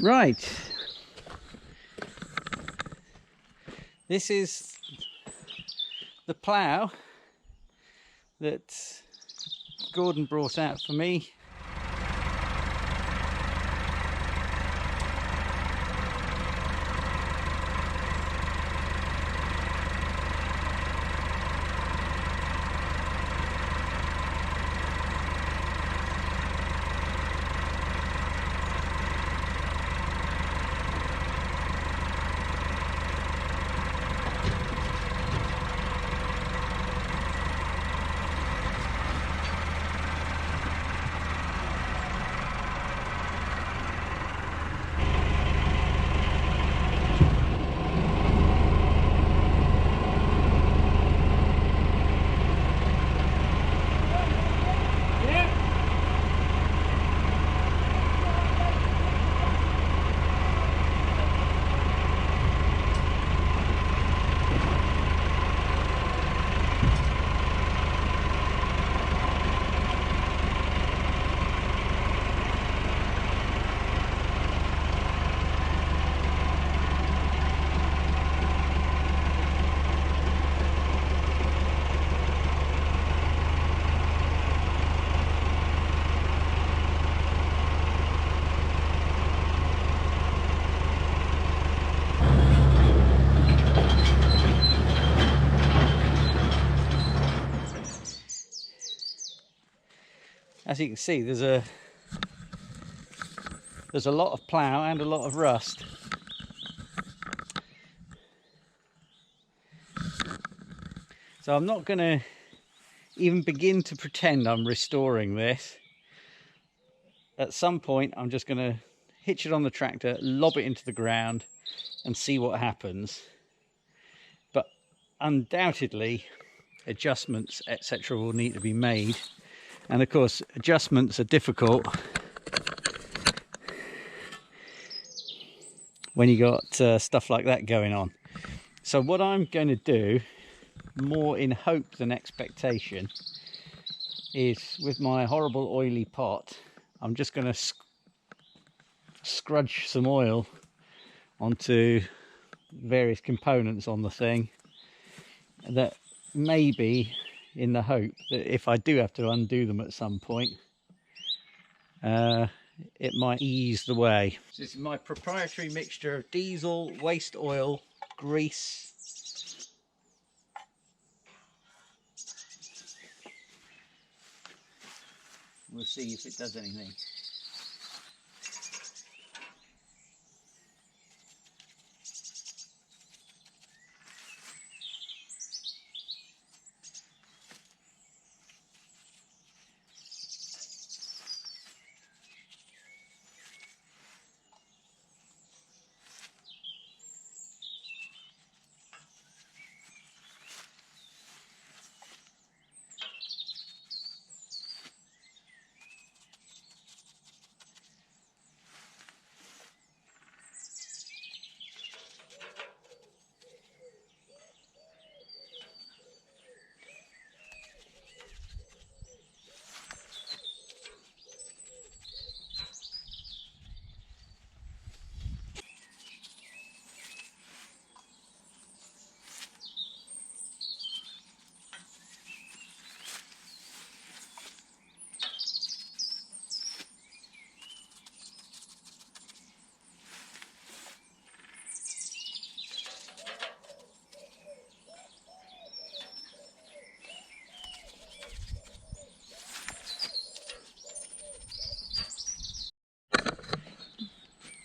Right, this is the plough that Gordon brought out for me. As you can see, there's a lot of plough and a lot of rust. So I'm not going to even begin to pretend I'm restoring this. At some point I'm just going to hitch it on the tractor, lob it into the ground and see what happens. But undoubtedly adjustments etc. will need to be made, and of course adjustments are difficult when you got stuff like that going on. So what I'm going to do, more in hope than expectation, is with my horrible oily pot, I'm just going to scrunch some oil onto various components on the thing, that maybe in the hope that if I do have to undo them at some point, it might ease the way. This is my proprietary mixture of diesel, waste oil, grease, we'll see if it does anything.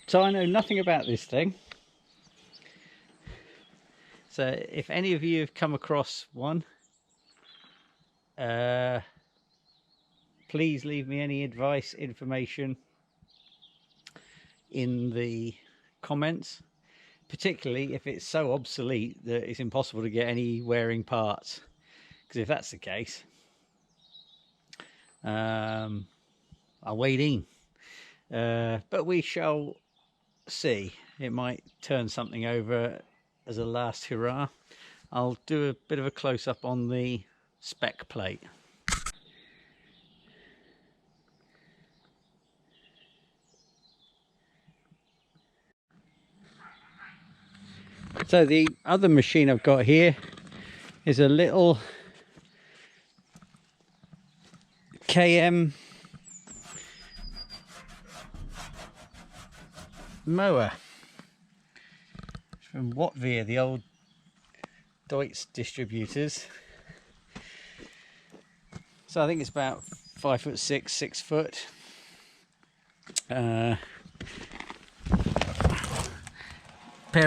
So I know nothing about this thing, so if any of you have come across one, please leave me any advice, information in the comments, particularly if it's so obsolete that it's impossible to get any wearing parts, because if that's the case, I'll wade in, but we shall see. It might turn something over as a last hurrah. I'll do a bit of a close-up on the spec plate. So the other machine I've got here is a little KM mower from Wattvia, the old Deutz distributors. So I think it's about 5'6", 6 foot. Pair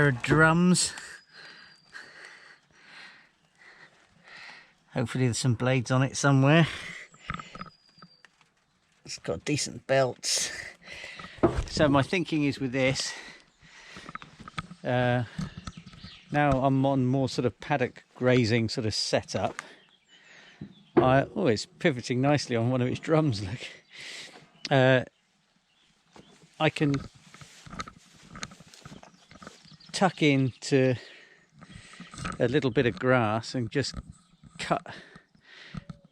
of drums. Hopefully there's some blades on it somewhere. It's got decent belts. So my thinking is with this, now I'm on more sort of paddock grazing sort of setup. Oh, it's pivoting nicely on one of its drums, look. I can tuck into a little bit of grass and just cut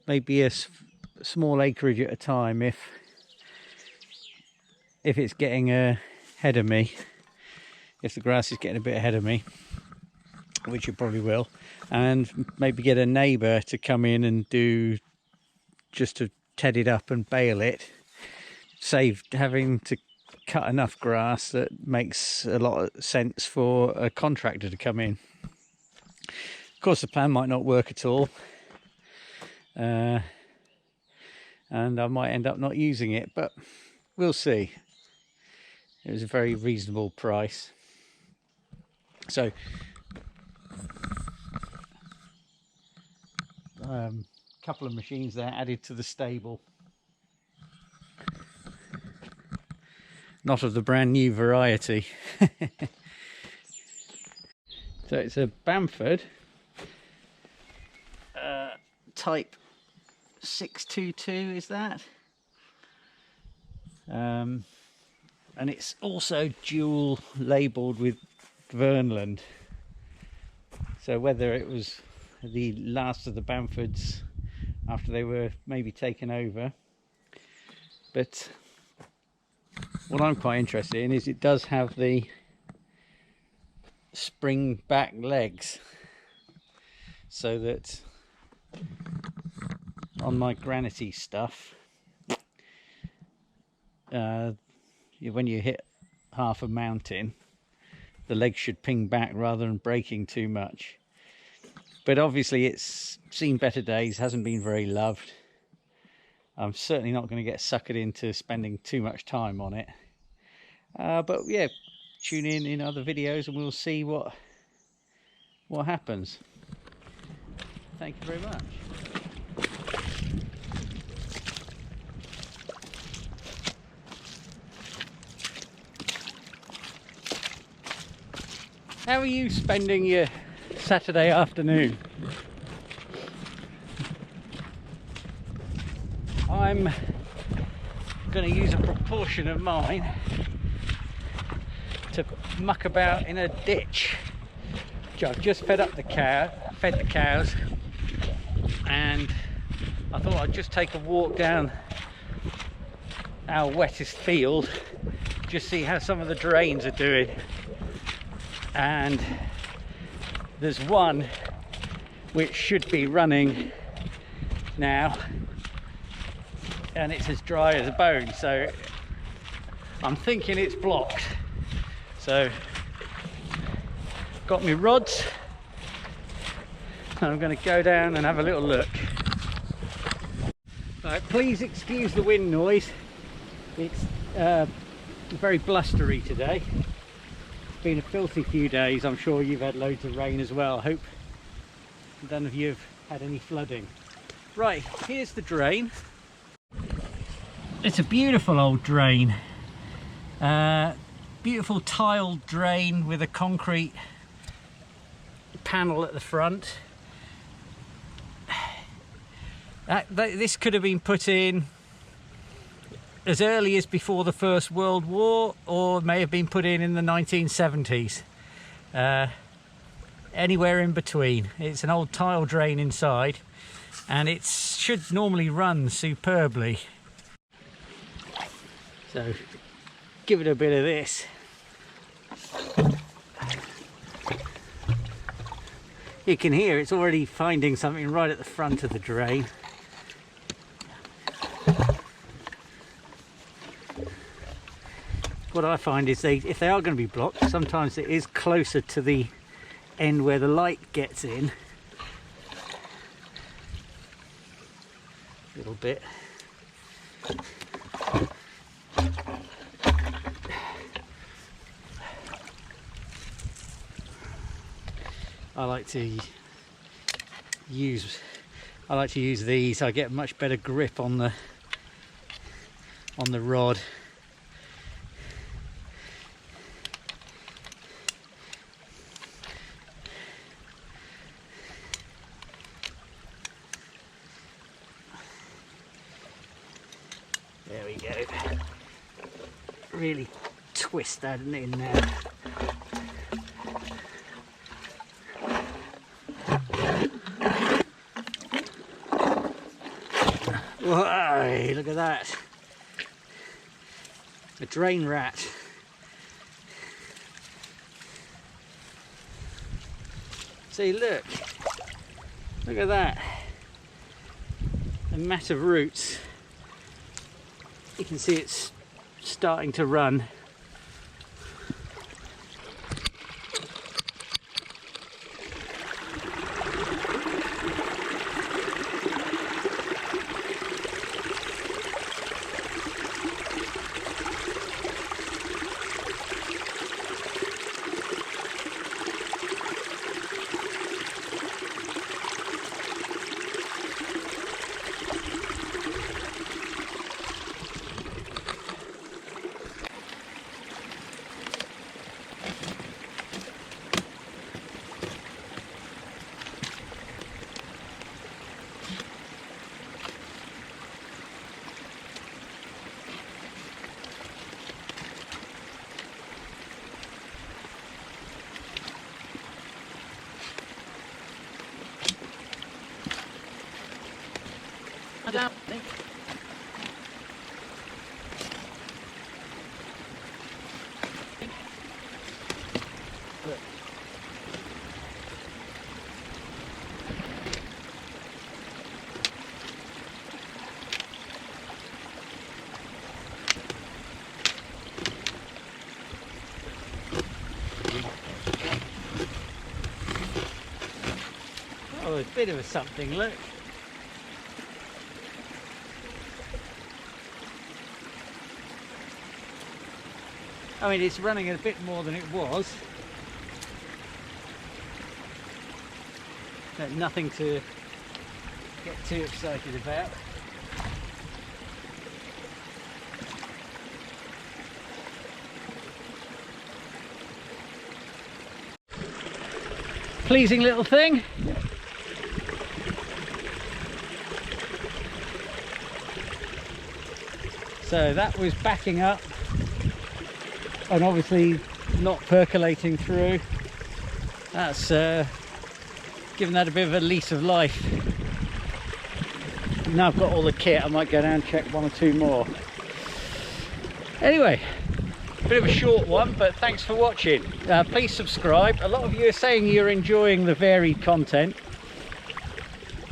maybe a small acreage at a time if it's getting ahead of me, if the grass is getting a bit ahead of me, which it probably will, and maybe get a neighbour to come in and do, just to ted it up and bale it, save having to cut enough grass that makes a lot of sense for a contractor to come in. Of course the plan might not work at all, and I might end up not using it, but we'll see. It was a very reasonable price. So couple of machines there added to the stable, not of the brand new variety. So it's a Bamford type 622, is that? And it's also dual labelled with Vernland. So whether it was the last of the Bamfords after they were maybe taken over, but what I'm quite interested in is it does have the spring back legs, so that on my granity stuff, when you hit half a mountain, the legs should ping back rather than breaking too much. But obviously it's seen better days, hasn't been very loved. I'm certainly not going to get suckered into spending too much time on it. But yeah, tune in other videos and we'll see what happens. Thank you very much. How are you spending your Saturday afternoon? I'm going to use a proportion of mine to muck about in a ditch. I've just fed the cows, and I thought I'd just take a walk down our wettest field, just see how some of the drains are doing. And there's one which should be running now, and it's as dry as a bone, so I'm thinking it's blocked. So got my rods and I'm going to go down and have a little look. Right, please excuse the wind noise. It's very blustery today. It's been a filthy few days. I'm sure you've had loads of rain as well. I hope none of you have had any flooding. Right, here's the drain. It's a beautiful old drain. Beautiful tiled drain with a concrete panel at the front. This could have been put in as early as before the First World War, or may have been put in the 1970s. Anywhere in between. It's an old tile drain inside, and it should normally run superbly. So give it a bit of this. You can hear it's already finding something right at the front of the drain. What I find is if they are going to be blocked, sometimes it is closer to the end where the light gets in. A little bit. I like to use these. I get a much better grip on the rod. There we go. Really twist that in there. Whoa, look at that. A drain rat. See, look at that. A mat of roots. You can see it's starting to run. Oh, a bit of a something, look. I mean, it's running a bit more than it was. But nothing to get too excited about. Pleasing little thing. So that was backing up and obviously not percolating through. That's given that a bit of a lease of life. Now I've got all the kit, I might go down and check one or two more. Anyway, bit of a short one, but thanks for watching. Please subscribe. A lot of you are saying you're enjoying the varied content.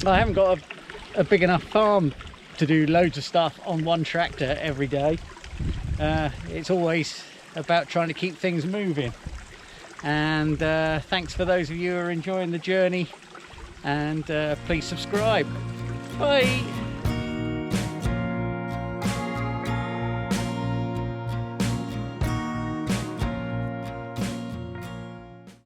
I haven't got a big enough farm to do loads of stuff on one tractor every day. It's always about trying to keep things moving. And thanks for those of you who are enjoying the journey, and please subscribe. Bye.